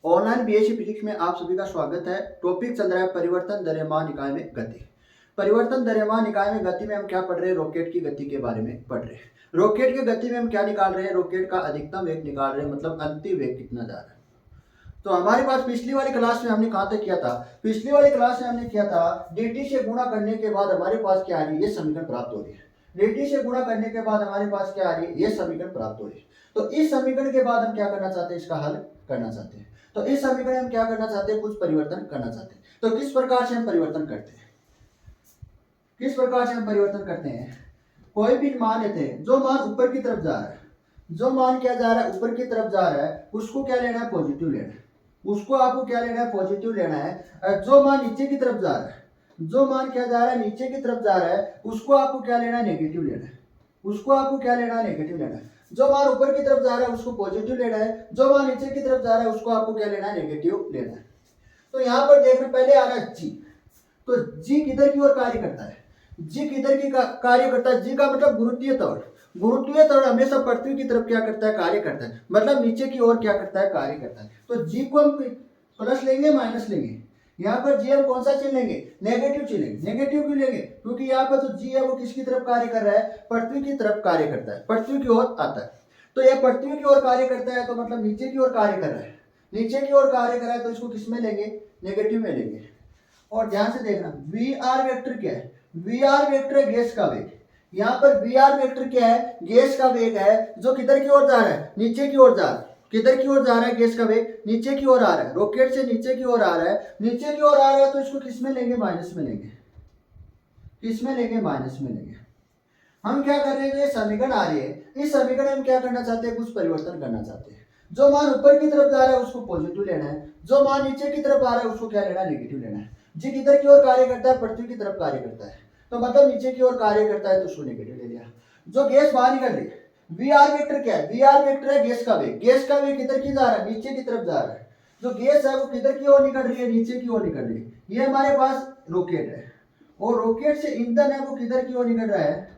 Online BSc physics में आप सभी का स्वागत है। टॉपिक चल रहा है परिवर्तन द्रव्यमान निकाय में गति। परिवर्तन द्रव्यमान निकाय में गति में हम क्या पढ़ रहे हैं? रॉकेट की गति के बारे में पढ़ रहे हैं। रॉकेट की गति में हम क्या निकाल रहे हैं? रॉकेट का अधिकतम वेग निकाल रहे हैं, मतलब अंतिम वेग कितना जा रहा है। तो हमारे पास पिछली वाली क्लास में हमने कहाँ तक किया था? पिछली वाली क्लास में हमने किया था dt से गुणा करने के बाद हमारे पास क्या आ रही है? ये समीकरण प्राप्त हो रही है। dt से गुणा करने के बाद हमारे पास क्या आ रही है? ये समीकरण प्राप्त हो रही है। तो इस समीकरण के बाद हम क्या करना चाहते हैं? इसका हल करना चाहते हैं। तो इस समीकरण में हम क्या करना चाहते हैं? कुछ परिवर्तन करना चाहते हैं। तो किस प्रकार से हम परिवर्तन करते हैं? किस प्रकार से हम परिवर्तन करते हैं? कोई भी मान लेते हैं, जो मान ऊपर की तरफ जा रहा है, जो मान क्या जा रहा है? ऊपर की तरफ जा रहा है, उसको क्या लेना है? पॉजिटिव लेना है। उसको आपको क्या लेना है? पॉजिटिव लेना है। जो मान नीचे की तरफ जा रहा है, जो मान क्या जा रहा है? नीचे की तरफ जा रहा है, उसको आपको क्या लेना है? नेगेटिव लेना है। उसको आपको क्या लेना है? नेगेटिव लेना है। जो मान ऊपर की तरफ जा रहा है उसको पॉजिटिव लेना है, जो मान नीचे की तरफ जा रहा है उसको आपको क्या लेना है? नेगेटिव लेना है। तो यहाँ पर देखना, पहले आ रहा है जी। तो जी किधर की ओर कार्य करता है? जी किधर की कार्य करता है? जी का मतलब गुरुत्वीय त्वरण। गुरुत्वीय त्वरण हमेशा पृथ्वी की तरफ क्या करता है? कार्य करता है, मतलब नीचे की ओर क्या करता है? कार्य करता है। तो जी को हम प्लस लेंगे, माइनस लेंगे। यहाँ पर जी हम कौन सा चिन्ह लेंगे? नेगेटिव चिन्ह लेंगे। नेगेटिव क्यों लेंगे? क्योंकि यहाँ पर जो जी है वो किसकी तरफ कार्य कर रहा है? पृथ्वी की तरफ कार्य करता है, पृथ्वी की ओर आता है। तो यह पृथ्वी की ओर कार्य करता है, तो मतलब नीचे की ओर कार्य कर रहा है। नीचे की ओर कार्य कर रहा है, तो इसको किस में लेंगे? नेगेटिव में लेंगे। और ध्यान से देखना, वी आर वेक्टर क्या है? वी आर वेक्टर है गैस का वेग। यहाँ पर वी आर वेक्टर क्या है? गैस का वेग है, जो किधर की ओर जा रहा है? नीचे की ओर जा रहा है। किधर की ओर जा रहा है? गैस का वेग नीचे की ओर आ रहा है, रॉकेट से नीचे की ओर आ रहा है। नीचे की ओर आ रहा है, तो इसको किस में लेंगे? माइनस में लेंगे। किस में लेंगे? माइनस में लेंगे। हम क्या कर रहे हैं? ये समीकरण आ रही है, इस समीकरण में हम क्या करना चाहते हैं? कुछ परिवर्तन करना चाहते हैं। जो मान ऊपर की तरफ जा रहा है उसको पॉजिटिव लेना है, जो मान नीचे की तरफ आ रहा है उसको क्या लेना है? नेगेटिव लेना है। जी किधर की ओर कार्य करता है? पृथ्वी की तरफ कार्य करता है, तो मतलब नीचे की ओर कार्य करता है, तो उसको नेगेटिव ले लिया। जो गैस बाहर निकल रही है, वी आर वेक्टर क्या है? वी आर वेक्टर है गैस का वेग। गैस का वेग किधर की जा रहा है? नीचे की तरफ जा रहा है। जो गैस है वो किधर की ओर निकल रही है? नीचे की ओर निकल रही है। ये हमारे पास रॉकेट है, और रॉकेट से ईंधन है वो किधर की ओर निकल रहा है?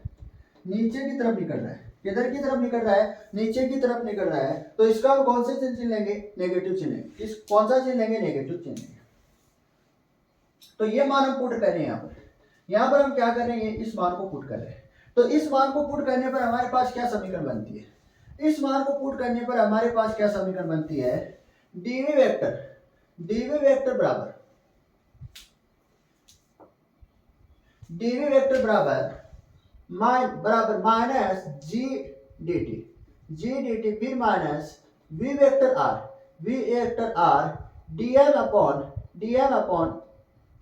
नीचे की तरफ निकल रहा है। किधर की तरफ निकल रहा है? नीचे की तरफ निकल रहा है। तो इसका हम कौन से चिन्ह लेंगे? नेगेटिव चिन्ह। इस कौन सा चिन्ह लेंगे? नेगेटिव चिन्ह लेंगे। तो ये मान हम पुट कर रहे हैं यहाँ पर। यहाँ पर हम क्या कर रहे हैं? इस मान को पुट कर रहे हैं। तो इस मान को पुट करने पर हमारे पास क्या समीकरण बनती है? इस मान को पुट करने पर हमारे पास क्या समीकरण बनती है? डीवी वेक्टर, डीवी वेक्टर बराबर, डीवी वेक्टर बराबर minus g d t, g d t फिर minus v vector r, v vector r d m upon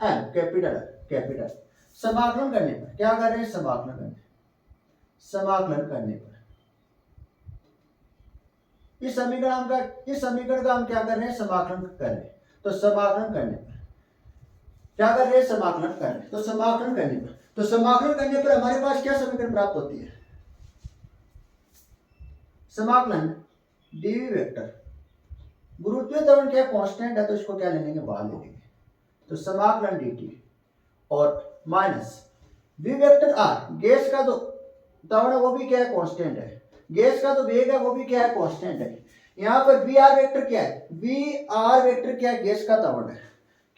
m, capital capital. समाकलन करने पर क्या कर रहे हैं? समाकलन करने, समाकलन करने पर इस समीकरण का हम क्या कर रहे हैं? समाकलन कर रहे हैं। तो समाकलन करने पर क्या कर रहे हैं? समाकलन कर रहे हैं। तो समाकलन करने पर, तो समाकलन करने पर हमारे पास क्या समीकरण प्राप्त होती है? समाकलन डीवी वेक्टर, गुरुत्वीय त्वरण क्या कांस्टेंट है, तो इसको क्या ले लेंगे? बाहर ले लेंगे। तो समाकलन dt और माइनस वी वेक्टर आर, गैस का जो त्वरण है वो भी क्या है? कांस्टेंट है। गैस का जो वेग है वो भी क्या है? कांस्टेंट है। यहाँ पर वी आर वेक्टर क्या है? वी आर वेक्टर क्या है? गैस का त्वरण है।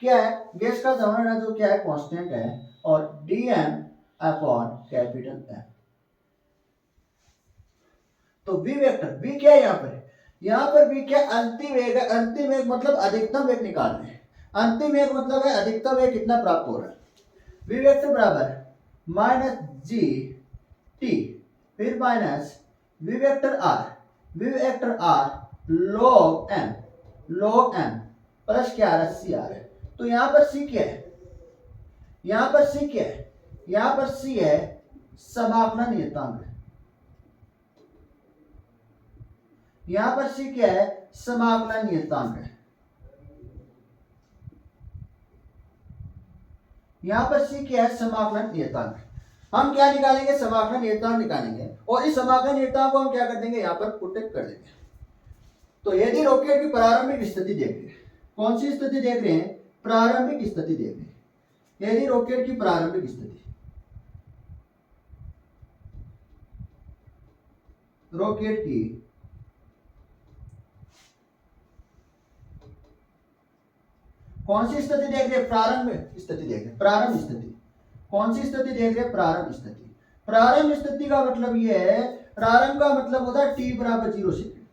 क्या है? गैस का त्वरण है, जो क्या है? कांस्टेंट है। और dm अपॉन कैपिटल M। तो v वेक्टर, v क्या है यहाँ पर? यहाँ पर v क्या? अंतिम वेग है। अंतिम वेग मतलब अधिकतम वेग निकाल रहे हैं। अंतिम वेग मतलब है अधिकतम वेग कितना प्राप्त हो रहा है? v वेक्टर बराबर माइनस जी टी फिर minus v vector r, v vector r log m, log m plus क्या आ रहा है? सी आ रहा है। तो यहाँ पर c क्या है? यहाँ पर c क्या है? यहाँ पर c है समाकलन नियतांक। यहां पर c क्या है? समाकलन नियतांक है। यहां पर c क्या है? समाकलन नियतांक। हम क्या निकालेंगे? समाकलन नियतांक निकालेंगे, और इस समाकलन नियतांक को हम क्या कर देंगे? यहां पर पुट कर देंगे। तो यदि रॉकेट की प्रारंभिक स्थिति देख रहे हैं, कौन सी स्थिति देख रहे हैं? प्रारंभिक स्थिति देख रहे हैं। यदि रॉकेट की प्रारंभिक स्थिति, रॉकेट की कौन सी स्थिति देख रहे हैं? प्रारंभ स्थिति देख रहे हैं, प्रारंभ स्थिति। कौन सी स्थिति देख रहे हैं? प्रारंभ स्थिति। प्रारंभ स्थिति का मतलब ये है, प्रारंभ का मतलब होता है t बराबर 0 सेकेंड।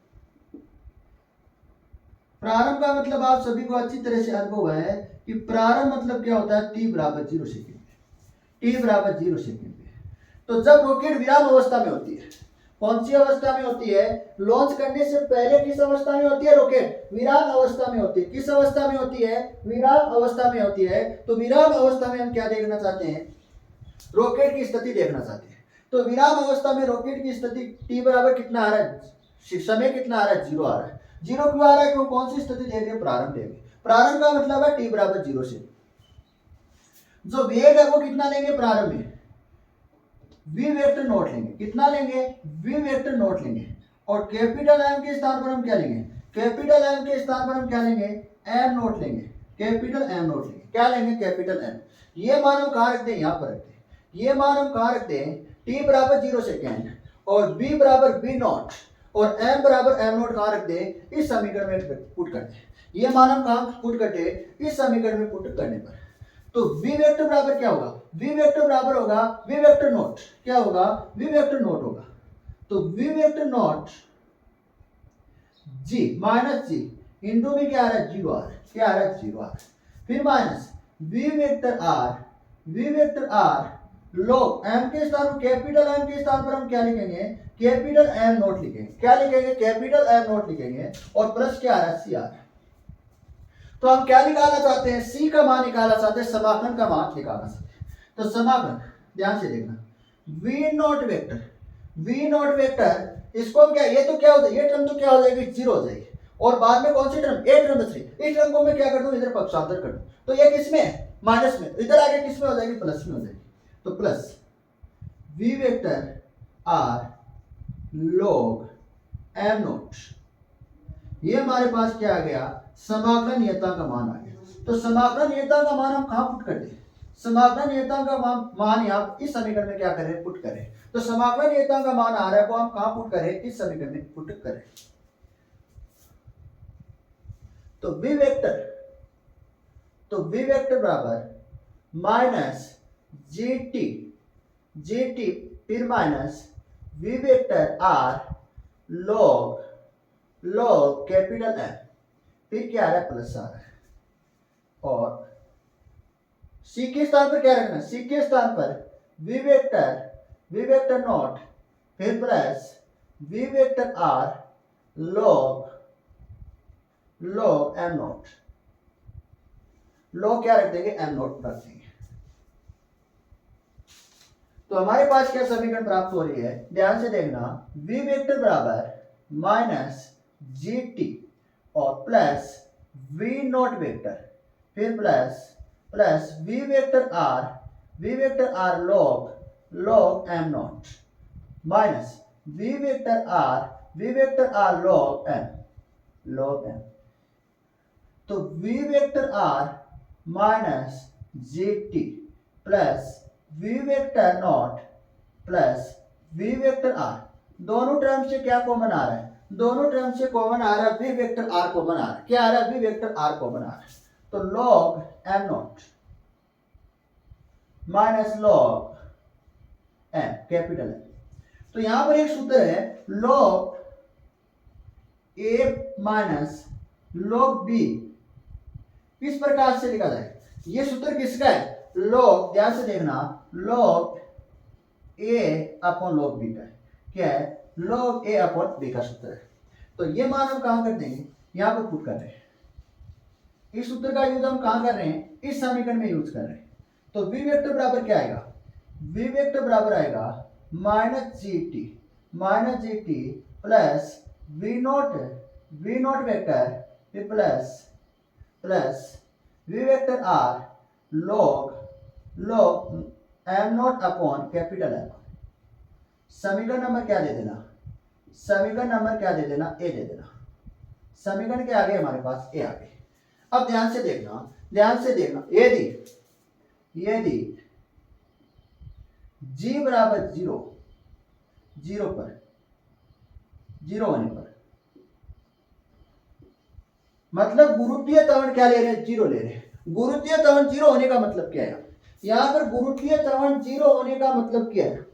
प्रारंभ का मतलब आप सभी को अच्छी तरह से अनुभव है कि प्रारंभ मतलब क्या होता है? t बराबर 0 सेकेंड पे, t बराबर 0 सेकेंड पे। तो जब रॉकेट विराम अवस्था में होती है, कौन सी अवस्था में होती है? लॉन्च करने से पहले किस अवस्था में होती है रॉकेट? विराम अवस्था में होती है। किस अवस्था में होती है? विराम अवस्था में होती है। तो विराम अवस्था में हम क्या देखना चाहते हैं? रॉकेट की स्थिति देखना चाहते हैं। तो विराम अवस्था में रॉकेट की स्थिति t बराबर कितना आ रहा है? समय कितना आ रहा है? 0 आ रहा है। 0 क्यों आ रहा है? क्यों? कौन सी स्थिति देख रहे हैं? प्रारंभ देख रहे हैं। प्रारंभ का मतलब है t बराबर 0 से। जो वेग है वो कितना लेंगे प्रारंभ में? v वेक्टर नॉट लेंगे। कितना लेंगे? v वेक्टर नॉट लेंगे। और कैपिटल M के स्थान पर हम क्या लेंगे? कैपिटल M के स्थान पर हम क्या लेंगे? m नॉट लेंगे। कैपिटल M नॉट लेंगे। क्या लेंगे? Capital M। ये मान हम कहाँ रख दें? यहाँ पर रख दें। ये मान हम कहाँ रख दें? t बराबर 0 सेकेंड और v बराबर v नॉट और m बराबर m नॉट कहाँ रख दें? इस समीकरण में पुट कर दें। ये मान हम कहाँ पुट करते? इस समीकरण में पुट करने पर। तो v वेक्टर बराबर क्या होगा? v वेक्टर बराबर होगा v वेक्टर नॉट। क्या होगा? v वेक्टर नॉट होगा। तो v vector naught g minus g into में क्या आ रहा है? 0 आ रहा है। क्या आ रहा है? 0 आ रहा है। फिर minus v vector r log m के स्थान पर, कैपिटल M के स्थान पर हम क्या लिखेंगे? कैपिटल M नॉट लिखेंगे। क्या लिखेंगे? कैपिटल M नॉट लिखेंगे। और प्लस क्या आ रहा है? c आ रहा है। तो हम क्या निकालना चाहते हैं? c का मान निकालना चाहते हैं, समाकलन का मान निकालना चाहते हैं। तो समाकलन ध्यान से देखना, v नॉट वेक्टर इसको हम क्या, ये तो क्या हो जाएगी? ये टर्म तो क्या हो जाएगी? 0 हो जाएगी। और बाद में कौन सी टर्म? a टर्म बच रही। इस टर्म को मैं क्या कर दूं? इधर पक्षांतर कर दूं। तो ये किस में है? माइनस में। इधर आगे किस में हो जाएगी? प्लस में हो जाएगी। तो plus v vector r log m not, ये हमारे पास क्या आ गया? समाकलन नियतांक का मान आ गया। तो समाकलन नियतांक का मान हम कहाँ पुट कर दें? समाकलन नियतांक का मान यहाँ इस समीकरण में क्या करें? पुट करें। तो समाकलन नियतांक का मान आ रहा है वो हम कहाँ पुट करें? इस समीकरण में पुट करें। तो v वेक्टर बराबर माइनस जी फिर minus v vector r log capital M, फिर क्या आ रहा है? प्लस आ रहा है। और c के स्थान पर क्या रखना? c के स्थान पर v वेक्टर नॉट फिर plus v vector r log m not. Log क्या रख देंगे? m नॉट रख देंगे। तो हमारे पास क्या समीकरण प्राप्त हो रही है? ध्यान से देखना, v वेक्टर बराबर माइनस gt और प्लस v नॉट वेक्टर फिर plus v vector r log m not minus v vector r log m। तो v vector r minus gt plus v vector naught plus v vector r, दोनों term से क्या common आ रहा है? दोनों term से common आ रहा है v वेक्टर r कॉमन आ रहा है। क्या आ रहा है? v वेक्टर r कॉमन आ रहा है। तो log m not minus log m capital M। तो यहां पर एक सूत्र है log a minus log b, किस प्रकार से लिखा जाए? ये सूत्र किसका है? log, ध्यान से देखना, log a upon log b का है। क्या है? log a अपॉन b का सूत्र है। तो ये मान हम कहां कर देंगे? यहां पर पुट कर रहे हैं। इस सूत्र का यूज हम कहां कर रहे हैं? इस समीकरण में यूज कर रहे हैं। तो v वेक्टर बराबर क्या आएगा? v वेक्टर बराबर आएगा minus g T plus v not vector plus v vector r log m not upon capital M। समीकरण नंबर क्या दे देना? समीकरण नंबर क्या दे देना? a दे देना। समीकरण के आगे हमारे पास a आ गई। अब ध्यान से देखना, यदि g बराबर 0 होने पर, मतलब गुरुत्वीय त्वरण क्या ले रहे हैं? 0 ले रहे हैं। गुरुत्वीय त्वरण जीरो होने का मतलब क्या है? यहाँ पर गुरुत्वीय त्वरण जीरो होने का मतलब क्या है?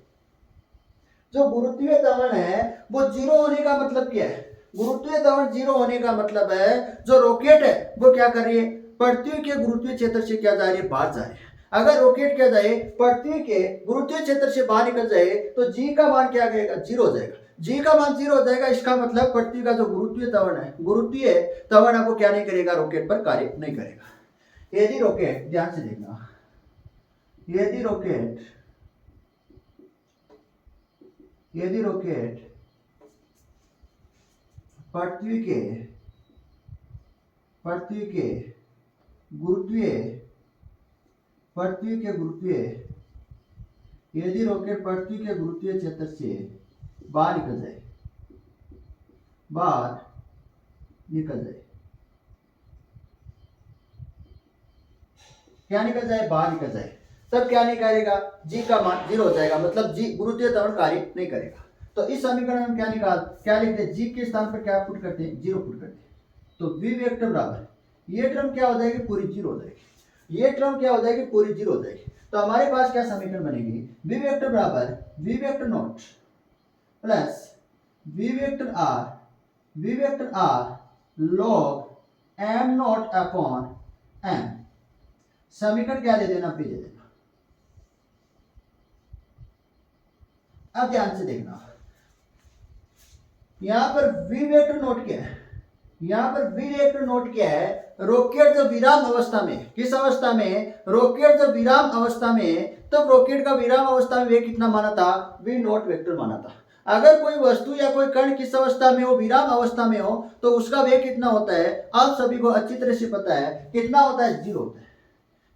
जो गुरुत्वीय त्वरण है वो जीरो होने का मतलब क्या है? गुरुत्वीय त्वरण जीरो होने का मतलब है जो रॉकेट है वो क्या कर रही है, पृथ्वी के गुरुत्वीय क्षेत्र से क्या जा रही है, बाहर जा रही है। अगर रॉकेट क्या जाए पृथ्वी के गुरुत्वीय क्षेत्र से बाहर निकल जाए तो जी का मान क्या करेगा, जीरो हो जाएगा। जी का मान जीरो हो जाएगा, इसका मतलब पृथ्वी का जो गुरुत्वीय त्वरण है, गुरुत्वीय त्वरण है वो क्या नहीं करेगा, रॉकेट पर कार्य नहीं करेगा। यदि रॉकेट, ध्यान से देखना, यदि रॉकेट यदि रॉकेट पृथ्वी के पृथ्वी के गुरुत्वीय पृथ्वी के गुरुत्वीय यदि रॉकेट पृथ्वी के गुरुत्वीय क्षेत्र से बाहर निकल जाए, बाहर निकल जाए, क्या निकल जाए, बाहर निकल जाए, तब क्या नहीं करेगा, जी का मान जीरो हो जाएगा, मतलब जी गुरुत्वीय त्वरण कार्य नहीं करेगा। तो इस समीकरण में क्या लिखते हैं, जी के स्थान पर क्या पुट करते हैं, जीरो पुट करते हैं। तो वी वेक्टर बराबर, ये टर्म क्या हो जाएगी, पूरी जीरो हो जाएगी, ये टर्म क्या हो जाएगी, पूरी जीरो हो जाएगी। तो हमारे पास क्या समीकरण बनेगी, वी वेक्टर बराबर v vector naught plus v vector r log m naught upon m. समीकरण क्या दे देना, पी दे देना। अब ध्यान से देखना, यहां पर वी वेक्टर नोट क्या है, यहां पर वी वेक्टर नोट क्या है, रॉकेट जो विराम अवस्था में, किस अवस्था में, रॉकेट जो विराम अवस्था में, तब रॉकेट का विराम अवस्था में वे कितना माना था, वी नॉट वेक्टर माना था। अगर कोई वस्तु या कोई कण किस अवस्था में हो, विराम अवस्था में हो, तो उसका वेग कितना होता है, आप सभी को अच्छी तरह से पता है, कितना होता है, जीरो होता है।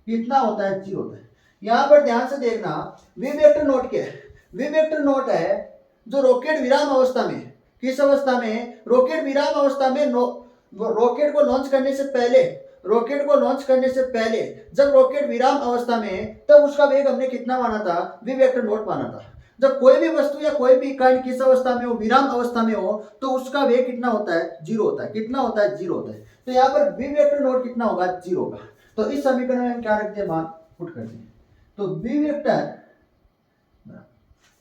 कितना होता है, जीरो होता है। यहां पर ध्यान से देखना, वी वेक्टर नोट क्या है, वी वेक्टर नोट है जो रॉकेट विराम अवस्था में, किस अवस्था में, रॉकेट विराम अवस्था में, रॉकेट को लॉन्च करने से पहले, रॉकेट को लॉन्च करने से पहले जब रॉकेट विराम अवस्था में, तब उसका वेग हमने कितना माना था, वी वेक्टर नोट माना था। जब कोई भी वस्तु या कोई भी कण किस अवस्था में हो, विराम अवस्था में हो, तो उसका वेग कितना होता है, जीरो होता है। कितना होता है, जीरो होता है। तो यहाँ पर वी वेक्टर नोट कितना होगा, जीरो होगा। तो इस समीकरण में हम क्या रखते हैं, मान पुट करते हैं। तो वी वेक्टर,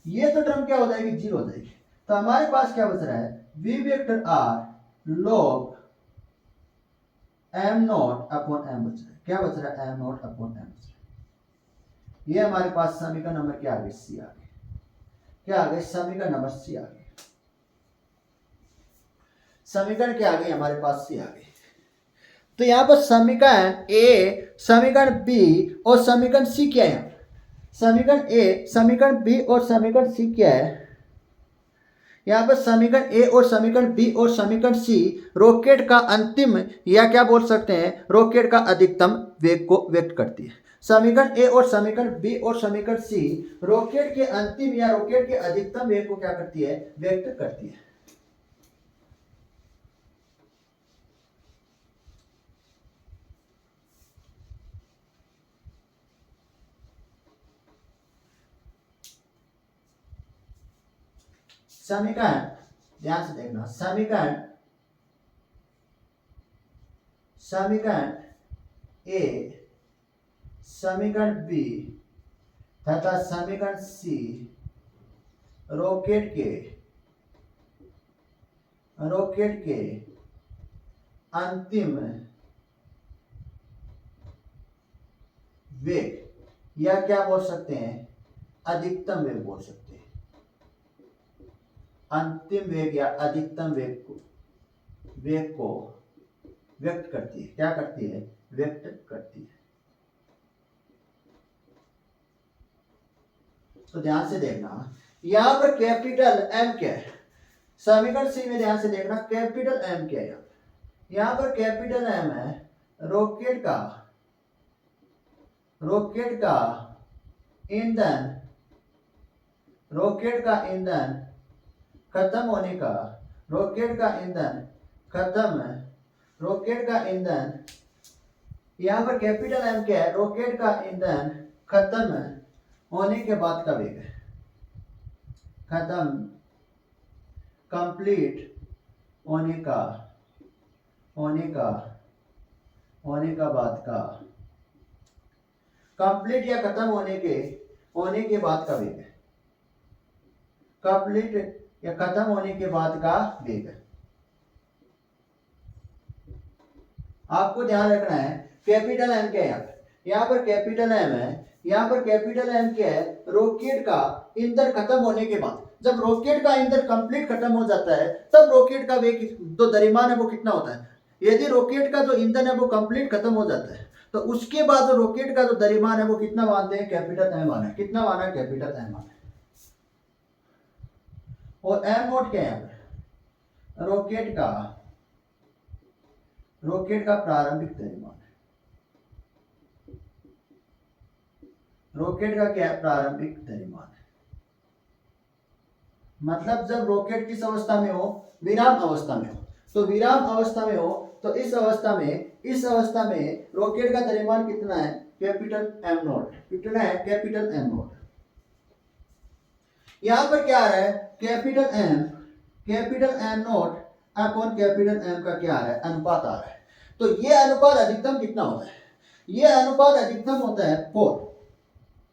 ये तो टर्म क्या हो जाएगी, जीरो हो जाएगी। तो हमारे पास क्या बच रहा है, v vector r log m naught upon m बच रहा है। क्या बच रहा है, एम नॉट अपॉन एम बच रहा है। ये हमारे पास समीकरण नंबर क्या आ गई, सी आ गई। क्या आ गई, समीकरण नंबर सी आ गई। समीकरण क्या आ गई हमारे पास, सी आ गई। तो यहां पर समीकरण ए, समीकरण बी और समीकरण सी क्या है, समीकरण ए, समीकरण बी और समीकरण सी क्या है, यहाँ पर समीकरण ए और समीकरण बी और समीकरण सी रॉकेट का अंतिम, या क्या बोल सकते हैं, रॉकेट का अधिकतम वेग को व्यक्त करती है। समीकरण ए और समीकरण बी और समीकरण सी रॉकेट के अंतिम या रॉकेट के अधिकतम वेग को क्या करती है, व्यक्त करती है। समीकरण, ध्यान से देखना, समीकरण ए, समीकरण बी तथा समीकरण सी रॉकेट के अंतिम वेग, या क्या बोल सकते हैं, अधिकतम वेग बोल सकते हैं। अंतिम वेग या अधिकतम वेग को व्यक्त करती है। क्या करती है, व्यक्त करती है। तो ध्यान से देखना, यहां पर कैपिटल एम क्या है, समीकरण सी में ध्यान से देखना, कैपिटल एम क्या है, यहां पर कैपिटल एम है रॉकेट का ईंधन, रॉकेट का ईंधन खत्म होने का, रॉकेट का ईंधन खत्म, रॉकेट का ईंधन, यहां पर कैपिटल एम क्या है, रॉकेट का ईंधन खत्म होने के बाद का वेग है, खत्म, कंप्लीट होने का बाद का कंप्लीट या खत्म होने के बाद का वेग है, कंप्लीट या खत्म होने के बाद का वेग है। आपको ध्यान रखना है कैपिटल एम क्या है, यहाँ पर कैपिटल एम है, यहाँ पर कैपिटल एम क्या है, रॉकेट का ईंधन खत्म होने के बाद, जब रॉकेट का ईंधन कंप्लीट खत्म हो जाता है तब रॉकेट का वेग जो द्रव्यमान है वो कितना होता है। यदि रॉकेट का जो ईंधन है वो कंप्लीट खत्म हो जाता है तो उसके बाद जो रॉकेट का जो द्रव्यमान है वो कितना मानते हैं, कैपिटल एम आना है। कितना माना है, कैपिटल एम आना है। और एम नोट क्या है, रॉकेट का प्रारंभिक द्रव्यमान है। रॉकेट का क्या है, प्रारंभिक द्रव्यमान है। मतलब जब रॉकेट किस अवस्था में हो, विराम अवस्था में हो, तो विराम अवस्था में हो तो इस अवस्था में रॉकेट का द्रव्यमान कितना है, कैपिटल एम नॉट। कितना है, कैपिटल एम नॉट। यहां पर क्या आ रहा है, capital m naught upon capital m का क्या आ रहा है, अनुपात आ रहा है। तो ये अनुपात अधिकतम कितना होता है, ये अनुपात अधिकतम होता है 4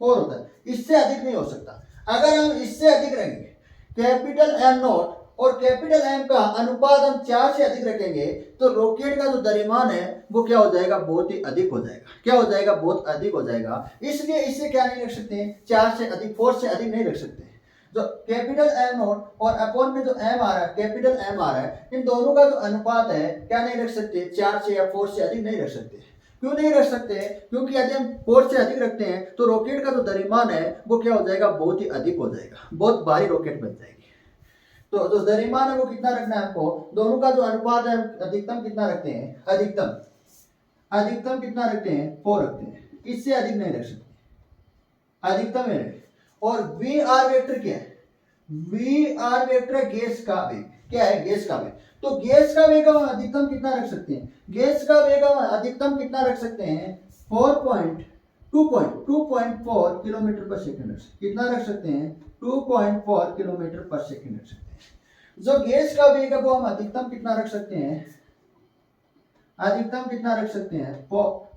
होता है, इससे अधिक नहीं हो सकता। अगर हम इससे अधिक रखेंगे, कैपिटल एम नॉट और कैपिटल एम का अनुपात हम 4 से अधिक रखेंगे तो रॉकेट का जो द्रव्यमान है वो क्या हो जाएगा, बहुत ही अधिक हो जाएगा। क्या हो जाएगा, बहुत अधिक हो जाएगा। इसलिए इससे क्या नहीं रख सकते, 4 से अधिक, 4 से अधिक नहीं रख सकते। जो कैपिटल एम नॉट और अपॉन में जो एम आ रहा है, कैपिटल एम आ रहा है, इन दोनों का जो अनुपात है क्या नहीं रख सकते, 4 से या 4 से अधिक नहीं रख सकते। क्यों नहीं रख सकते, क्योंकि यदि हम 4 से अधिक रखते हैं तो रॉकेट का जो द्रव्यमान है वो क्या हो जाएगा, बहुत ही अधिक हो जाएगा, बहुत भारी रॉकेट बन जाएगी। तो जो द्रव्यमान है वो कितना रखना है आपको, दोनों का जो अनुपात है अधिकतम कितना रखते हैं, अधिकतम कितना रखते हैं, 4 रखते हैं, इससे अधिक नहीं रख सकते, अधिकतम है। और वी आर वेक्टर क्या है, वी आर वेक्टर गैस का वेग। क्या है, गैस का वेग। तो गैस का वेग हम अधिकतम कितना रख सकते हैं, गैस का वेग हम अधिकतम कितना रख सकते हैं, 2.4 किलोमीटर पर सेकंड। कितना रख सकते हैं, 2.4 किलोमीटर पर सेकंड रख सकते हैं। जो गैस का वेग है वो हम अधिकतम कितना रख सकते हैं,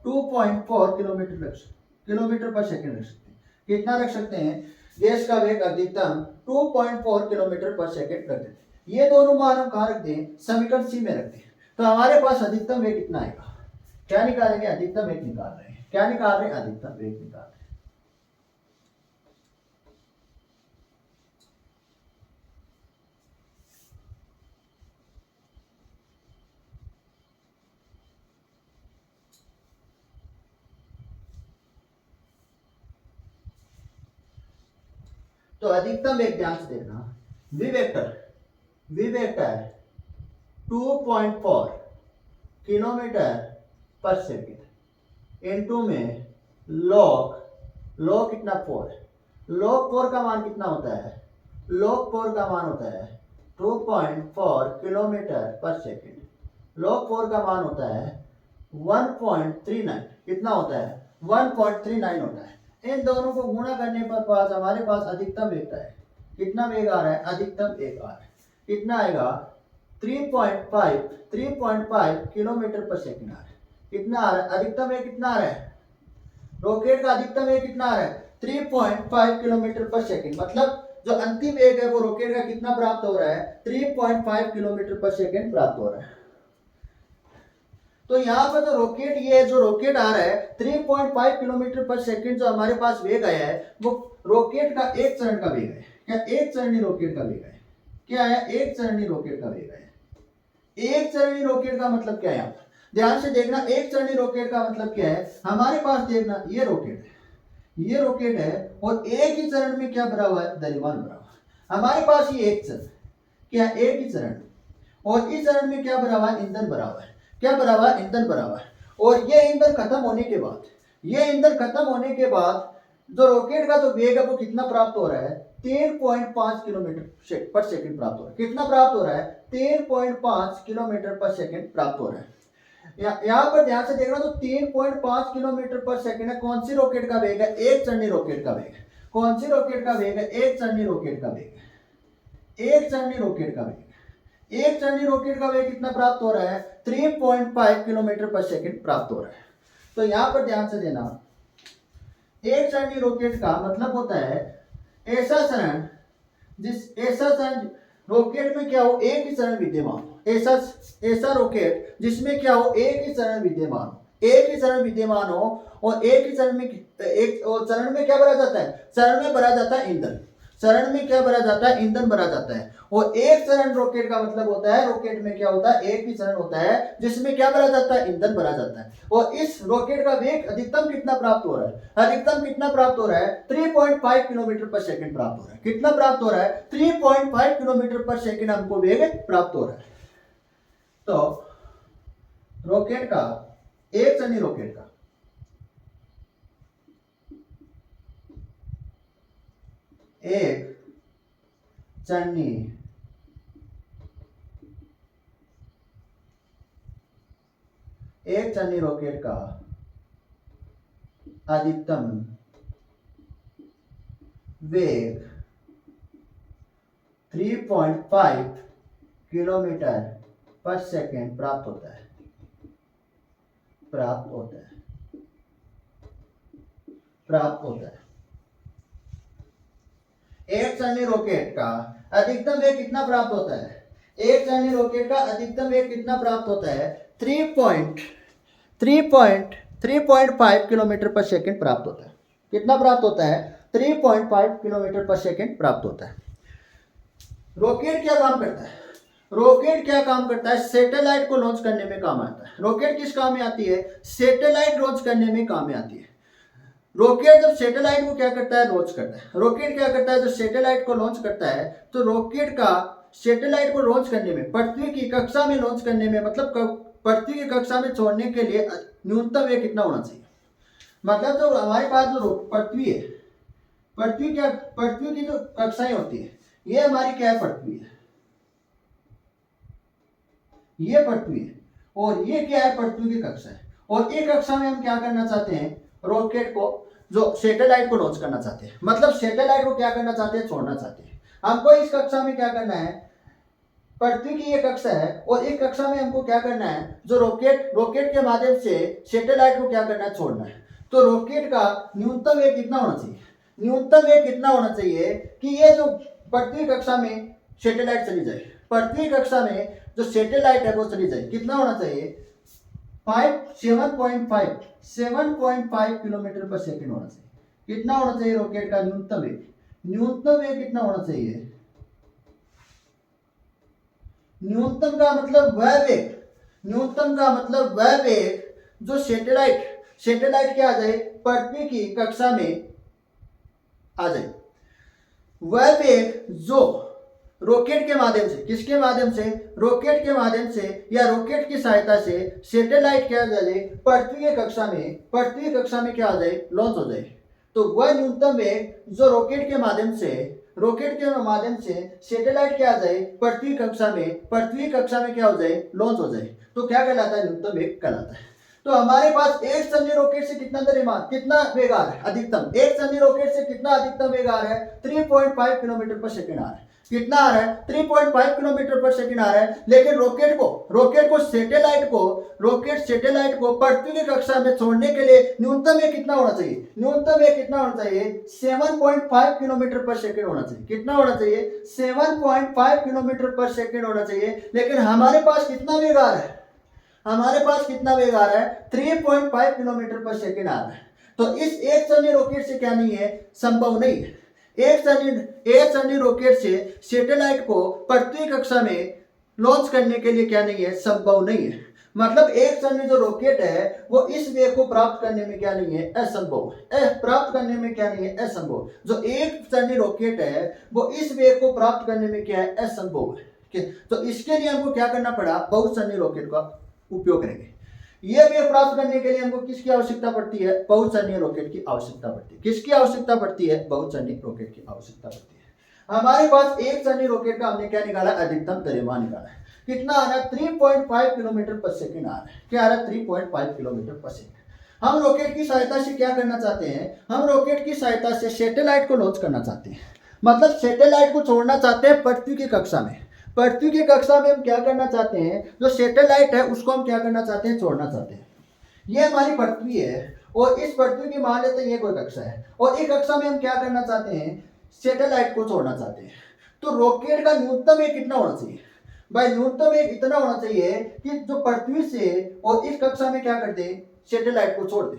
2.4 किलोमीटर पर सेकंड रख सकते हैं। कितना रख सकते हैं, गैस का वेग अधिकतम 2.4 किलोमीटर पर सेकंड रख देते हैं। ये दोनों मान हम कहाँ रखते हैं, समीकरण सी में रखते हैं। तो हमारे पास अधिकतम वेग कितना आएगा, क्या निकालेंगे, अधिकतम वेग निकाल रहे हैं। क्या निकाल रहे हैं, अधिकतम वेग निकाल रहे हैं। तो अधिकतम वेग ध्यान से देखना, वी वेक्टर 2.4 किलोमीटर पर सेकेंड इनटू में लॉग कितना 4 है, लॉग 4 का मान कितना होता है, लॉग 4 का मान होता है 2.4 किलोमीटर पर सेकेंड। लॉग 4 का मान होता है 1.39। कितना होता है, 1.39 होता है। इन दोनों को गुणा करने पर हमारे पास अधिकतम वेग है। कितना वेग आ रहा है, अधिकतम वेग आ रहा है। कितना आएगा, 3.5 किलोमीटर पर सेकंड आ रहा है। कितना आ रहा है, अधिकतम वेग कितना आ रहा है, रॉकेट का अधिकतम वेग कितना आ रहा है, 3.5 किलोमीटर पर सेकंड। मतलब जो अंतिम वेग है वो रॉकेट का कितना प्राप्त हो रहा है, 3.5 किलोमीटर पर सेकंड प्राप्त हो रहा है। तो यहाँ पर जो रॉकेट आ रहा है 3.5 किलोमीटर पर सेकंड, जो हमारे पास वेग आया है वो रॉकेट का एक चरण का वेग है। क्या, एक चरणी रॉकेट का वेग है। क्या है, एक चरणी रॉकेट का वेग है। एक चरणी रॉकेट का मतलब क्या है, यहाँ पर ध्यान से देखना, एक चरणी रॉकेट का मतलब क्या है। हमारे पास देखना, ये रॉकेट है और एक ही चरण में क्या भरा हुआ है, द्रव्यमान भरा हुआ है। हमारे पास ये एक चरण, क्या, एक ही चरण, और इस चरण में क्या भरा हुआ है, ईंधन भरा हुआ है। क्या भरा हुआ है, ईंधन भरा हुआ है। और ये ईंधन खत्म होने के बाद जो रॉकेट का जो वेग है वो कितना प्राप्त हो रहा है, 13.5 किलोमीटर पर सेकंड प्राप्त हो रहा है। कितना प्राप्त हो रहा है, 13.5 किलोमीटर पर सेकंड प्राप्त हो रहा है। यहाँ पर ध्यान से देखना, तो 3.5 किलोमीटर पर सेकंड है। कौन सी रॉकेट का वेग है, एक चरणी रॉकेट का वेग है। कौन सी रॉकेट का वेग है, एक चरणी रॉकेट का वेग है। एक चरणी रॉकेट का वेग, एक चरणी रॉकेट का वेग कितना प्राप्त हो रहा है, 3.5 किलोमीटर पर सेकंड प्राप्त हो रहा है। तो यहां पर ध्यान से देना, एक सरणी रॉकेट का मतलब होता है ऐसा चरण ऐसा चरण रॉकेट में क्या हो, एक ही चरण विद्यमान हो। ऐसा रॉकेट जिसमें क्या हो, एक ही चरण विद्यमान हो, एक ही चरण विद्यमान हो, और एक ही चरण में एक और चरण में क्या भरा जाता है, चरण में भरा जाता है ईंधन। चरण में क्या भरा जाता है, ईंधन भरा जाता है। और एक चरण रॉकेट का मतलब होता है, रॉकेट में क्या होता है, एक ही चरण होता है जिसमें क्या भरा जाता है, ईंधन भरा जाता है। और इस रॉकेट का वेग अधिकतम कितना प्राप्त हो रहा है, अधिकतम कितना प्राप्त हो रहा है, 3.5 किलोमीटर पर सेकंड प्राप्त हो रहा है। कितना प्राप्त हो रहा है, 3.5 किलोमीटर पर सेकंड हमको वेग प्राप्त हो रहा है। तो रॉकेट का, एक चरणी रॉकेट का एक चरणी रॉकेट का अधिकतम वेग 3.5 किलोमीटर पर सेकेंड प्राप्त होता है, प्राप्त होता है। एक चरणी रॉकेट का अधिकतम वेग कितना प्राप्त होता है, एक चरणी रॉकेट का अधिकतम वेग कितना प्राप्त होता है, 3.5 किलोमीटर पर सेकेंड प्राप्त होता है। कितना प्राप्त होता है, 3.5 किलोमीटर पर सेकेंड प्राप्त होता है। रॉकेट क्या काम करता है, रॉकेट क्या काम करता है, सैटेलाइट को लॉन्च करने में काम आता है। रॉकेट किस काम में आती है, सैटेलाइट लॉन्च करने में काम में आती है। रॉकेट जब सैटेलाइट को क्या करता है, लॉन्च करता है। रॉकेट क्या करता है, जब सैटेलाइट को लॉन्च करता है तो रॉकेट का सैटेलाइट को लॉन्च करने में, पृथ्वी की कक्षा में लॉन्च करने में, मतलब पृथ्वी की कक्षा में छोड़ने के लिए न्यूनतम वेग कितना होना चाहिए। मतलब जो हमारे पास जो पृथ्वी है, पृथ्वी की जो कक्षाएं होती है, ये हमारी क्या है, पृथ्वी है, ये पृथ्वी है, और ये क्या है, पृथ्वी की कक्षा है। और एक कक्षा में हम क्या करना चाहते हैं, रॉकेट को, जो सैटेलाइट को लॉन्च करना चाहते हैं, मतलब सैटेलाइट को क्या करना चाहते हैं, छोड़ना चाहते हैं। हमको इस कक्षा में क्या करना है, पृथ्वी की ये कक्षा है, और एक कक्षा में हमको क्या करना है, जो रॉकेट के माध्यम से सैटेलाइट को क्या करना है, छोड़ना है। तो रॉकेट का न्यूनतम वेग कितना होना चाहिए, न्यूनतम वेग कितना होना चाहिए कि ये जो पृथ्वी कक्षा में सैटेलाइट चली जाए, पृथ्वी कक्षा में जो सैटेलाइट है वो चली जाए, कितना होना चाहिए, 7.5 किलोमीटर पर सेकेंड होना चाहिए। कितना होना चाहिए रॉकेट का न्यूनतम वेग, न्यूनतम वेग कितना होना चाहिए, न्यूनतम का मतलब वह वेग, न्यूनतम का मतलब वह वेग जो सैटेलाइट क्या आ जाए, पृथ्वी की कक्षा में आ जाए। वह वेग जो रॉकेट के माध्यम से, किसके माध्यम से, रॉकेट के माध्यम से या रॉकेट की सहायता से सैटेलाइट क्या आ जाए, पृथ्वी की कक्षा में क्या आ जाए, लॉन्च हो जाए। तो वह न्यूनतम वेग जो रॉकेट के माध्यम से सैटेलाइट क्या आ जाए, पृथ्वी कक्षा में क्या हो जाए, लॉन्च हो जाए, तो क्या कहलाता है, न्यूनतम वेग कहलाता है। तो हमारे पास एक चरणी रॉकेट से कितना वेग आ रहा है, अधिकतम, एक चरणी रॉकेट से कितना अधिकतम वेग आ रहा है, 3.5 किलोमीटर पर सेकेंड आ रहा है। कितना आ रहा है, 3.5 किलोमीटर पर सेकेंड आ रहा है। लेकिन सैटेलाइट को पृथ्वी की कक्षा में छोड़ने के लिए न्यूनतम वेग कितना होना चाहिए, 7.5 किलोमीटर पर सेकेंड होना चाहिए। कितना होना चाहिए, 7.5 किलोमीटर पर सेकेंड होना चाहिए। लेकिन हमारे पास कितना वेग आ रहा है, 3.5 किलोमीटर पर सेकेंड आ रहा है। तो इस एक चरणी रॉकेट से क्या नहीं है, संभव नहीं है। एक चरणी रॉकेट से सैटेलाइट को पृथ्वी कक्षा में लॉन्च करने के लिए क्या नहीं है, संभव नहीं है। मतलब एक चरणी जो रॉकेट है वो इस वेग को प्राप्त करने में क्या नहीं है, असंभव है। प्राप्त करने में क्या नहीं है, असंभव। जो एक चरणी रॉकेट है वो इस वेग को प्राप्त करने में क्या है, असंभव है। तो इसके लिए हमको क्या करना पड़ा, बहुचरणी रॉकेट का उपयोग करेंगे। ये वेग प्राप्त करने के लिए हमको किसकी आवश्यकता पड़ती है, बहुचरणीय रॉकेट की आवश्यकता पड़ती है। किसकी आवश्यकता पड़ती है, बहुचरणीय रॉकेट की आवश्यकता पड़ती है। हमारे पास एक चरणीय रॉकेट का हमने क्या निकाला, अधिकतम द्रव्यमान निकाला है। कितना आ रहा है, 3.5 किलोमीटर पर सेकेंड आ रहा है। क्या आ रहा है, 3.5 किलोमीटर पर सेकेंड। हम रॉकेट की सहायता से क्या करना चाहते हैं, हम रॉकेट की सहायता से सैटेलाइट को लॉन्च करना चाहते हैं। मतलब सैटेलाइट को छोड़ना चाहते हैं पृथ्वी की कक्षा में। पृथ्वी की कक्षा में हम क्या करना चाहते हैं, जो सैटेलाइट है उसको हम क्या करना चाहते हैं, छोड़ना चाहते हैं। ये हमारी पृथ्वी है और इस पृथ्वी की मान लेते हैं ये कोई कक्षा है, और इस कक्षा में हम क्या करना चाहते हैं, सैटेलाइट को छोड़ना चाहते हैं। तो रॉकेट का न्यूनतम वेग कितना होना चाहिए भाई, न्यूनतम वेग इतना होना चाहिए कि जो पृथ्वी से और इस कक्षा में क्या कर दे, सैटेलाइट को छोड़ दे।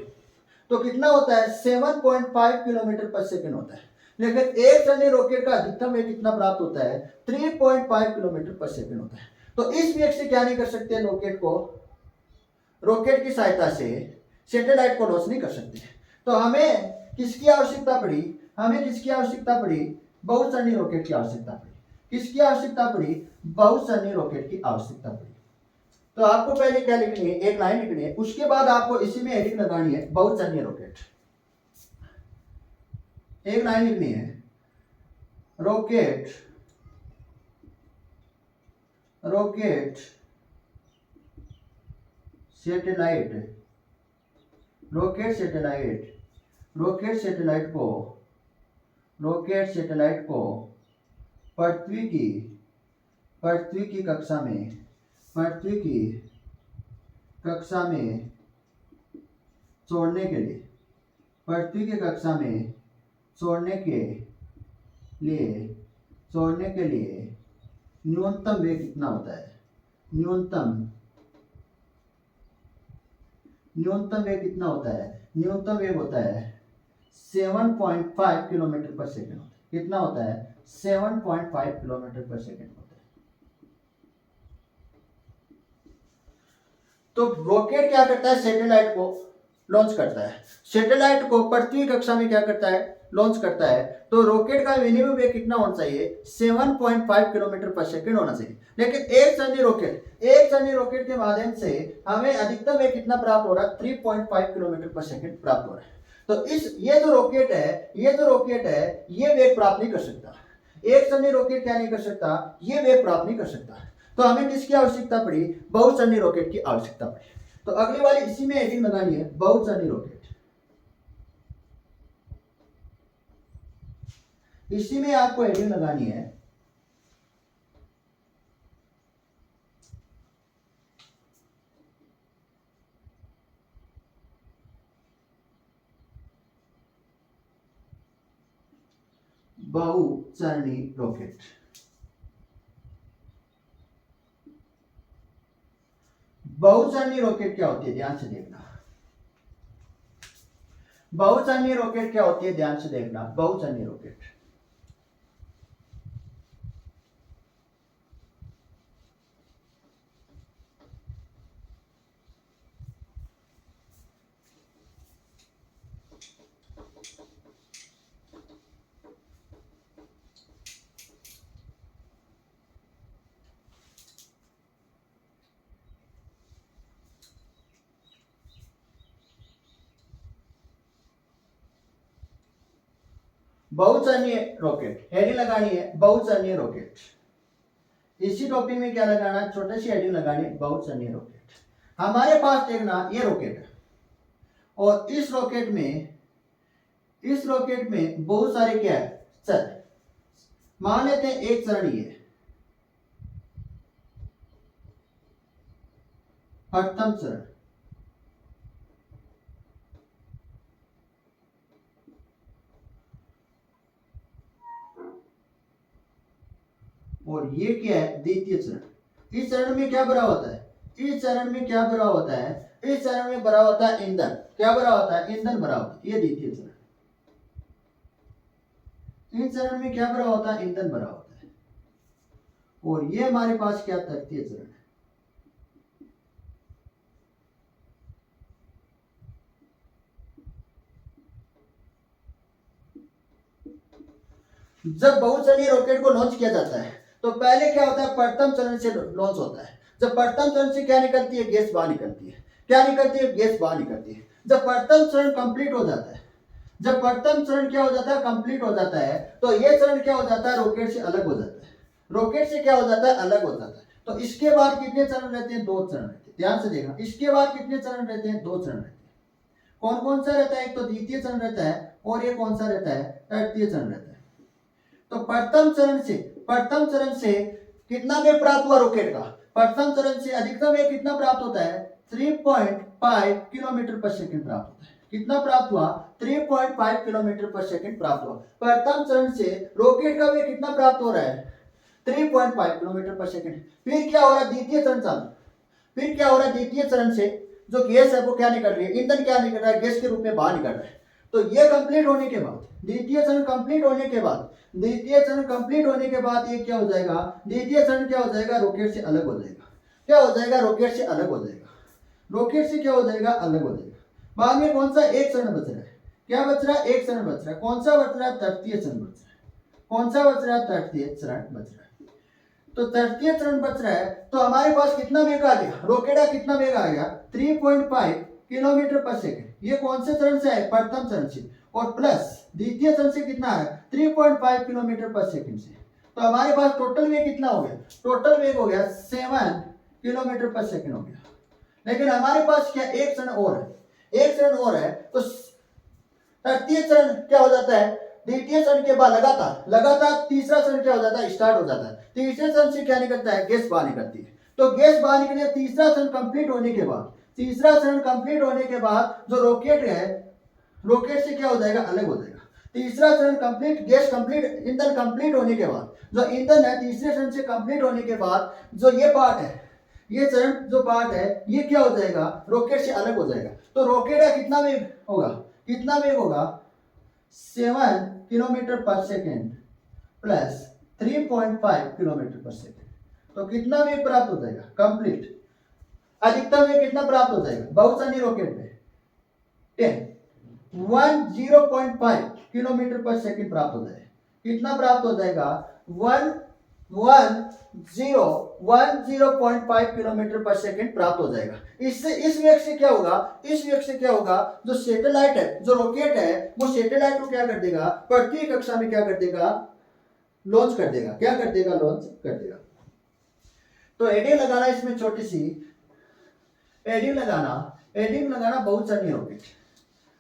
तो कितना होता है, 7.5 किलोमीटर पर सेकंड होता है। लेकिन एक सनी रॉकेट का अधिकतम वेग कितना प्राप्त होता है, 3.5 किलोमीटर पर सेकंड होता है। तो इस वेग से क्या नहीं कर सकते, रॉकेट की सहायता से सैटेलाइट को लॉन्च नहीं कर सकते। तो हमें किसकी आवश्यकता पड़ी, बहुसरणी रॉकेट की आवश्यकता पड़ी। किसकी आवश्यकता पड़ी, बहुसरणी रॉकेट की आवश्यकता पड़ी। तो आपको पहले क्या लिखनी है, एक लाइन लिखनी है, उसके बाद आपको इसी में हेडिंग लगानी है बहुसरणी रॉकेट। एक लाइन लिखनी है, रॉकेट सैटेलाइट को पृथ्वी की कक्षा में छोड़ने के लिए न्यूनतम वेग कितना होता है, न्यूनतम वेग होता है 7.5 किलोमीटर पर सेकंड। कितना होता है, 7.5 किलोमीटर पर सेकंड होता है। तो रॉकेट क्या करता है, सैटेलाइट को लॉन्च करता है, सैटेलाइट को पृथ्वी कक्षा में क्या करता है, लॉन्च करता है। तो रॉकेट का मिनिमम वेग कितना होना चाहिए, 7.5 किलोमीटर पर सेकंड होना चाहिए। लेकिन एक सनी रॉकेट के माध्यम से हमें अधिकतम वेग कितना प्राप्त हो रहा है, 3.5 किलोमीटर पर सेकंड प्राप्त हो रहा है। तो ये जो रॉकेट है ये वेग प्राप्त नहीं कर सकता। एक सनी रॉकेट क्या नहीं कर सकता, ये वेग प्राप्त नहीं कर सकता। तो हमें किसकी आवश्यकता पड़ी, बहुसरणी रॉकेट की आवश्यकता पड़ी। तो अगली वाली इसी में हेडिंग लगानी है, बहुसरणी रॉकेट। इसी में आपको हेडिंग लगानी है बहुचरणी रॉकेट। बहुचरणी रॉकेट क्या होती है, ध्यान से देखना। बहुचरणी रॉकेट क्या होती है, ध्यान से देखना। बहुचरणी रॉकेट बहुचरणीय रॉकेट, हेडिंग लगानी है बहुचरणीय रॉकेट। इसी टॉपिक में क्या लगाना, छोटी सी हेडिंग लगानी है बहुचरणीय रॉकेट। हमारे पास देखना ये रॉकेट है, और इस रॉकेट में बहुत सारे क्या है, चरण। मान लेते हैं एक चरण ये प्रथम चरण, और ये क्या है, द्वितीय चरण। इस चरण में क्या भरा होता है, इस चरण में भरा होता है ईंधन। क्या भरा होता है, ईंधन भरा होता है। ये द्वितीय चरण। इस चरण में क्या भरा होता है, ईंधन भरा होता है। और ये हमारे पास क्या, तृतीय चरण है। जब बहुचरणीय रॉकेट को लॉन्च किया जाता है तो पहले क्या होता है, प्रथम चरण से लॉन्च होता है। जब प्रथम चरण से क्या निकलती है, गैस बाहर निकलती है। जब प्रथम चरण कंप्लीट हो जाता है, कंप्लीट हो जाता है, तो ये चरण क्या हो जाता है, रॉकेट से अलग हो जाता है। तो इसके बाद कितने चरण रहते हैं, 2 चरण रहते हैं। ध्यान से देखना, इसके बाद कितने चरण रहते हैं, 2 चरण रहते हैं। कौन कौन सा रहता है, एक तो द्वितीय चरण रहता है, और ये कौन सा रहता है, तृतीय चरण रहता है। तो प्रथम चरण से कितना वेग प्राप्त हुआ रॉकेट का, प्रथम चरण से अधिकतम वेग कितना प्राप्त होता है, 3.5 किलोमीटर पर सेकंड प्राप्त होता है। कितना प्राप्त हुआ? 3.5 किलोमीटर पर सेकंड प्राप्त हुआ। प्रथम चरण से रॉकेट का वेग कितना प्राप्त हो रहा है? 3.5 किलोमीटर पर सेकंड। फिर क्या हो रहा है? द्वितीय चरण चालू। फिर क्या हो रहा है? द्वितीय चरण से जो गैस है वो क्या निकल रही है? ईंधन क्या निकल रहा है? गैस के रूप में बाहर निकल रहा है। तो ये कंप्लीट होने के बाद, द्वितीय चरण कंप्लीट होने के बाद, द्वितीय चरण कंप्लीट होने के बाद ये क्या हो जाएगा? द्वितीय चरण क्या हो जाएगा? रॉकेट से अलग हो जाएगा। क्या हो जाएगा? रॉकेट से अलग हो जाएगा। रॉकेट से क्या हो जाएगा? अलग हो जाएगा। बाद में कौन सा एक चरण बच रहा है? क्या बच रहा है? एक चरण बच रहा है। कौन सा बच रहा है? तृतीय चरण बच रहा है। कौन सा बच रहा है? तृतीय चरण बच रहा है। तो तृतीय चरण बच रहा है, तो हमारे पास कितना वेग आ गया? रॉकेट का कितना वेग आ गया? 3.5 किलोमीटर पर सेकंड। ये कौन से चरण से है? प्रथम चरण से। और प्लस द्वितीय चरण से कितना है? 3.5 किलोमीटर पर सेकंड से। तो हमारे पास टोटल वेग कितना हो गया? टोटल वेग हो गया 7 किलोमीटर पर सेकंड हो गया। लेकिन हमारे पास क्या एक चरण और है? एक चरण और है, तो तृतीय चरण क्या हो जाता है? द्वितीय चरण के बाद लगातार लगातार तीसरा चरण क्या हो जाता है? स्टार्ट हो जाता है। तीसरे चरण से क्या निकलता है? गैस बाहर निकलती है। तो गैस बाहर निकली, तीसरा चरण कंप्लीट होने के बाद, तीसरा चरण कंप्लीट होने के बाद जो रॉकेट है, रॉकेट से क्या हो जाएगा? अलग हो जाएगा। तीसरा चरण कंप्लीट, गैस कंप्लीट, ईंधन कंप्लीट होने के बाद, जो ईंधन है तीसरे चरण से कंप्लीट होने के बाद, जो ये पार्ट है, ये चरण जो पार्ट है, ये क्या हो जाएगा? रॉकेट से अलग हो जाएगा। तो रॉकेट का कितना वेग होगा? कितना वेग होगा? 7 किलोमीटर पर सेकेंड प्लस 3.5 किलोमीटर पर सेकेंड। तो कितना वेग प्राप्त हो जाएगा? कंप्लीट अधिकतम वेग कितना प्राप्त हो जाएगा बहुचरणीय रॉकेट में? 10.5 किलोमीटर पर सेकेंड प्राप्त हो जाएगा। कितना प्राप्त हो जाएगा? 10.5 किलोमीटर पर सेकेंड प्राप्त हो जाएगा। इससे इस वेग से क्या होगा? इस वेग से क्या होगा? जो सैटेलाइट है, जो रॉकेट है, वो सैटेलाइट को क्या कर देगा? पृथ्वी कक्षा में क्या कर देगा? लॉन्च कर देगा। क्या कर देगा? लॉन्च कर देगा। तो एडिंग लगाना इसमें छोटी सी एडिंग लगाना बहुचरणीय रॉकेट,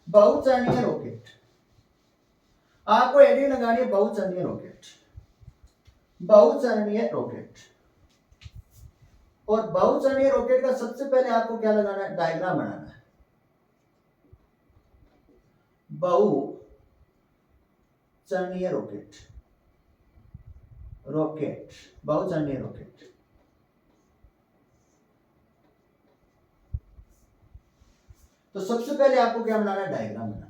बहुचरणीय रॉकेट। आपको एडिंग लगानी है बहुचरणीय रॉकेट, बहुचरणीय रॉकेट। और बहुचरणीय रॉकेट का सबसे पहले आपको क्या लगाना है? डायग्राम बनाना है। बहुचरणीय रॉकेट, रॉकेट, बहुचरणीय रॉकेट। तो सबसे पहले आपको क्या बनाना है? डायग्राम बनाना है।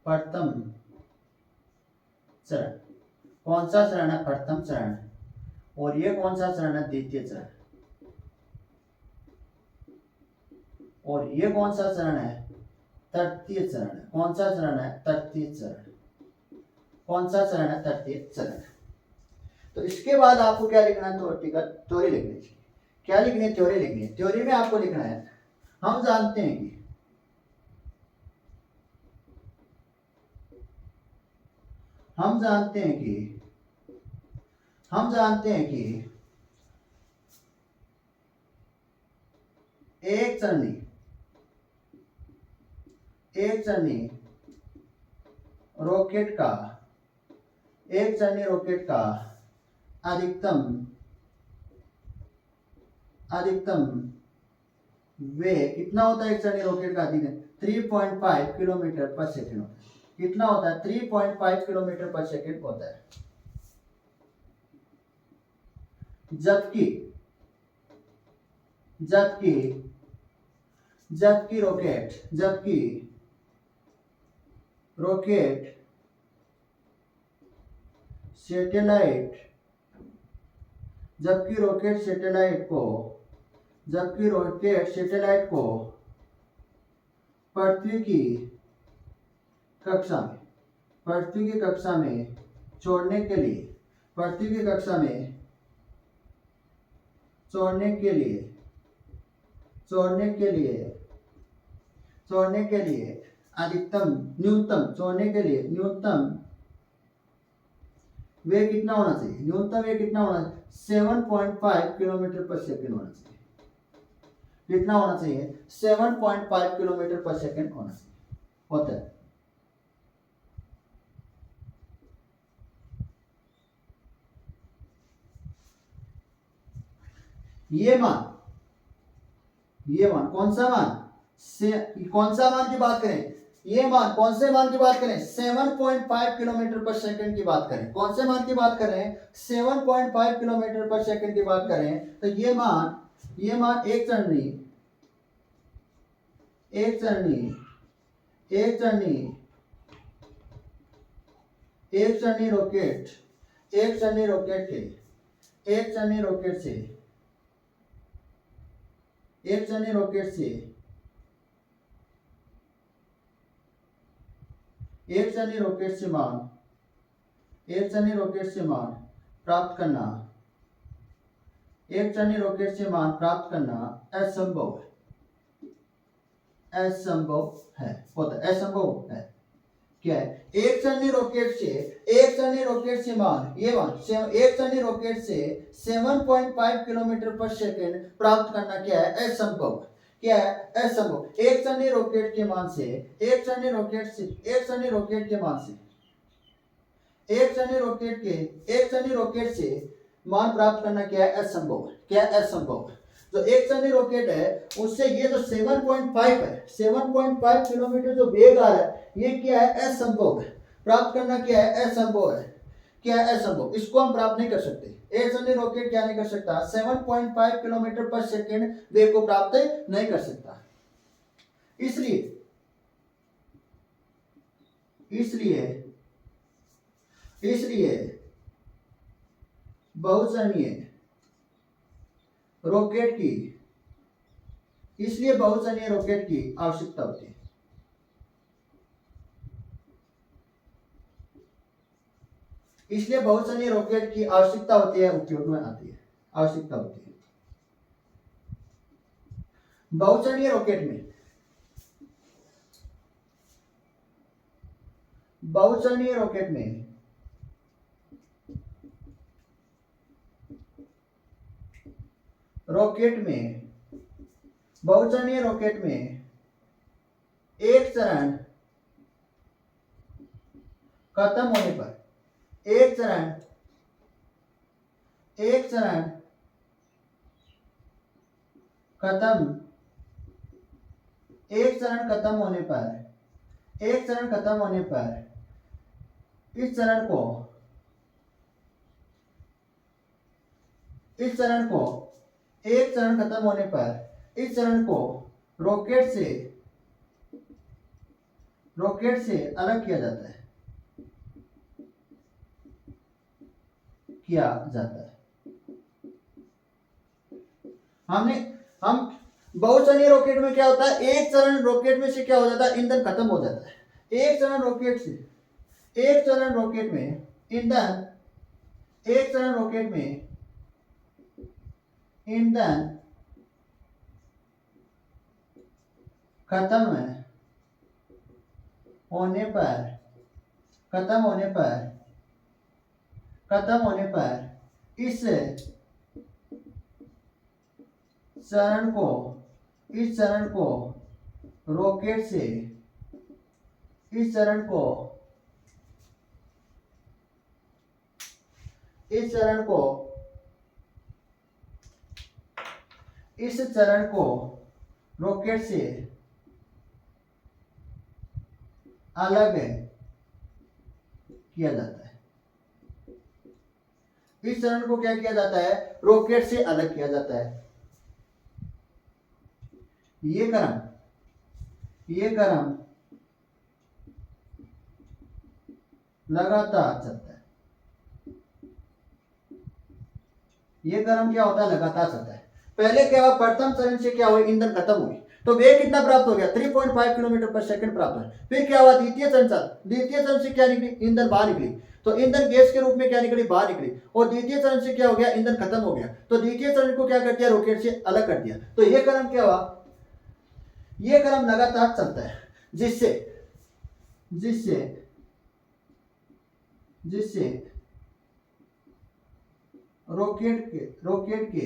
प्रथम चरण, कौन सा चरण है? प्रथम चरण। और ये कौन सा चरण है? द्वितीय चरण। और ये कौन सा चरण है? तृतीय चरण। कौन सा चरण है? तृतीय चरण। कौन सा चरण है? तृतीय चरण। तो इसके बाद आपको क्या लिखना है? थ्योरी लिखनी चाहिए। क्या लिखनी है? थ्योरी लिखनी है। थ्योरी में आपको लिखना है, हम जानते हैं कि हम जानते हैं कि एक चरनी रॉकेट का अधिकतम वेग कितना होता है? एक चरनी रॉकेट का अधिकतम 3.5 किलोमीटर पर सेकेंड होता है। कितना होता है? 3.5 किलोमीटर पर सेकेंड होता है। जबकि रॉकेट सैटेलाइट को पृथ्वी की कक्षा में छोड़ने के लिए अधिकतम न्यूनतम छोड़ने के लिए न्यूनतम वेग कितना होना चाहिए, न्यूनतम वेग कितना होना चाहिए 7.5 किलोमीटर पर सेकंड होना चाहिए। कितना होना चाहिए 7.5 किलोमीटर पर सेकंड होना चाहिए होता है। ये मान कौन सा मान कौन सा मान की बात करें, ये मान कौन से मान की बात करें 7.5 किलोमीटर पर सेकंड की बात करें। कौन से मान की बात कर रहे हैं 7.5 किलोमीटर पर सेकंड की बात करें तो ये मान एक चरनी रॉकेट से मान प्राप्त करना असंभव है। क्या है एक चरनी रॉकेट से मान ये मान एक चरनी रॉकेट से 7.5 किलोमीटर पर सेकंड प्राप्त करना क्या है असंभव। क्या है असंभव। एक चरनी रॉकेट के मान से मान प्राप्त करना क्या है असंभव। क्या है असंभव। जो एक चरनी रॉकेट है उससे ये जो 7.5 किलोमीटर जो वेग आ रहा है ये क्या है असंभव है। प्राप्त करना क्या है असंभव है। क्या है असंभव, इसको हम प्राप्त नहीं कर सकते। एक चरनी रॉकेट क्या नहीं कर सकता 7.5 किलोमीटर पर सेकंड वेग को प्राप्त नहीं कर सकता। इसलिए बहुचरणीय रॉकेट की आवश्यकता होती है। उपयोग में आती है, आवश्यकता होती है। बहुचरणीय रॉकेट में एक चरण खत्म होने पर एक चरण खत्म होने पर इस चरण को रॉकेट से अलग किया जाता है। हम बहुचरणीय रॉकेट में क्या होता है एक चरण रॉकेट में से क्या हो जाता है ईंधन खत्म हो जाता है। एक चरण रॉकेट में ईंधन खत्म होने पर इस चरण को रॉकेट से इस चरण को रॉकेट से अलग किया जाता है। इस चरण को क्या किया जाता है रॉकेट से अलग किया जाता है। ये क्रम लगातार चलता है। ये क्रम क्या होता है लगातार चलता है। पहले क्या हुआ प्रथम चरण से क्या हुआ ईंधन खत्म हुई तो वेग कितना प्राप्त हो गया 3.5 किलोमीटर पर सेकंड प्राप्त हुआ। फिर क्या हुआ द्वितीय चरण से क्या निकली ईंधन बाहर निकली तो ईंधन गैस के रूप में क्या निकली बाहर निकली और द्वितीय चरण से क्या हो गया ईंधन खत्म हो गया तो द्वितीय चरण को क्या कर दिया रॉकेट से अलग कर दिया। तो ये क्रम क्या हुआ ये क्रम लगातार चलता है जिससे जिससे जिससे रॉकेट के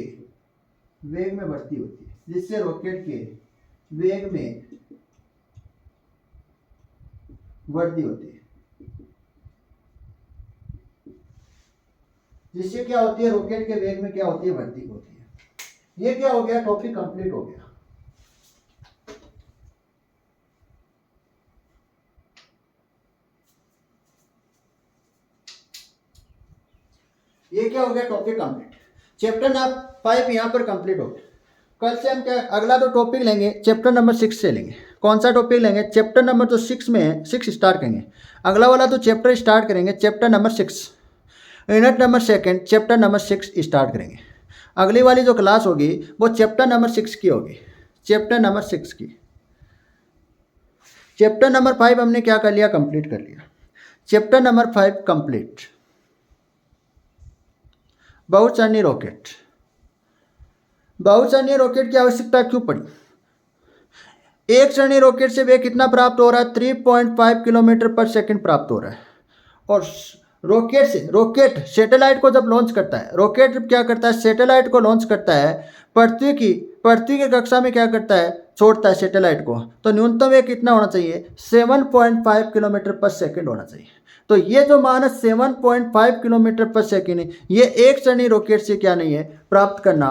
वेग में बढ़ती होती है, जिससे रॉकेट के वेग में वृद्धि होती है, जिससे क्या होती है, रॉकेट के वेग में क्या होती है, वृद्धि होती है। ये क्या हो गया, टॉपिक कंप्लीट हो गया। ये क्या हो गया, टॉपिक कंप्लीट। चैप्टर नंबर 5 यहाँ पर कंप्लीट हो गया। कल से हम क्या अगला तो टॉपिक लेंगे चैप्टर नंबर 6 से लेंगे। कौन सा टॉपिक लेंगे, चैप्टर नंबर जो 6 में है, 6 स्टार्ट करेंगे। अगला वाला तो चैप्टर स्टार्ट करेंगे chapter number 6, unit number 2 chapter number 6 start करेंगे। अगली वाली जो क्लास होगी वो चैप्टर नंबर 6 की होगी, चैप्टर नंबर 6 की। चैप्टर नंबर 5 हमने क्या कर लिया, कंप्लीट कर लिया। Chapter number 5 complete. बहुचरणीय रॉकेट। बहुचरणीय रॉकेट की आवश्यकता क्यों पड़ी? एक चरणीय रॉकेट से वेग कितना प्राप्त हो रहा है, 3.5 किलोमीटर पर सेकंड प्राप्त हो रहा है। और रॉकेट सैटेलाइट को जब लॉन्च करता है, रॉकेट क्या करता है, सैटेलाइट को लॉन्च करता है, पृथ्वी की कक्षा में क्या करता है, छोड़ता है सैटेलाइट को, तो न्यूनतम वेग कितना होना चाहिए, 7.5 किलोमीटर पर सेकंड होना चाहिए। तो ये जो मान 7.5 किलोमीटर पर सेकंड है, ये एक चरणीय रॉकेट से क्या नहीं है, प्राप्त करना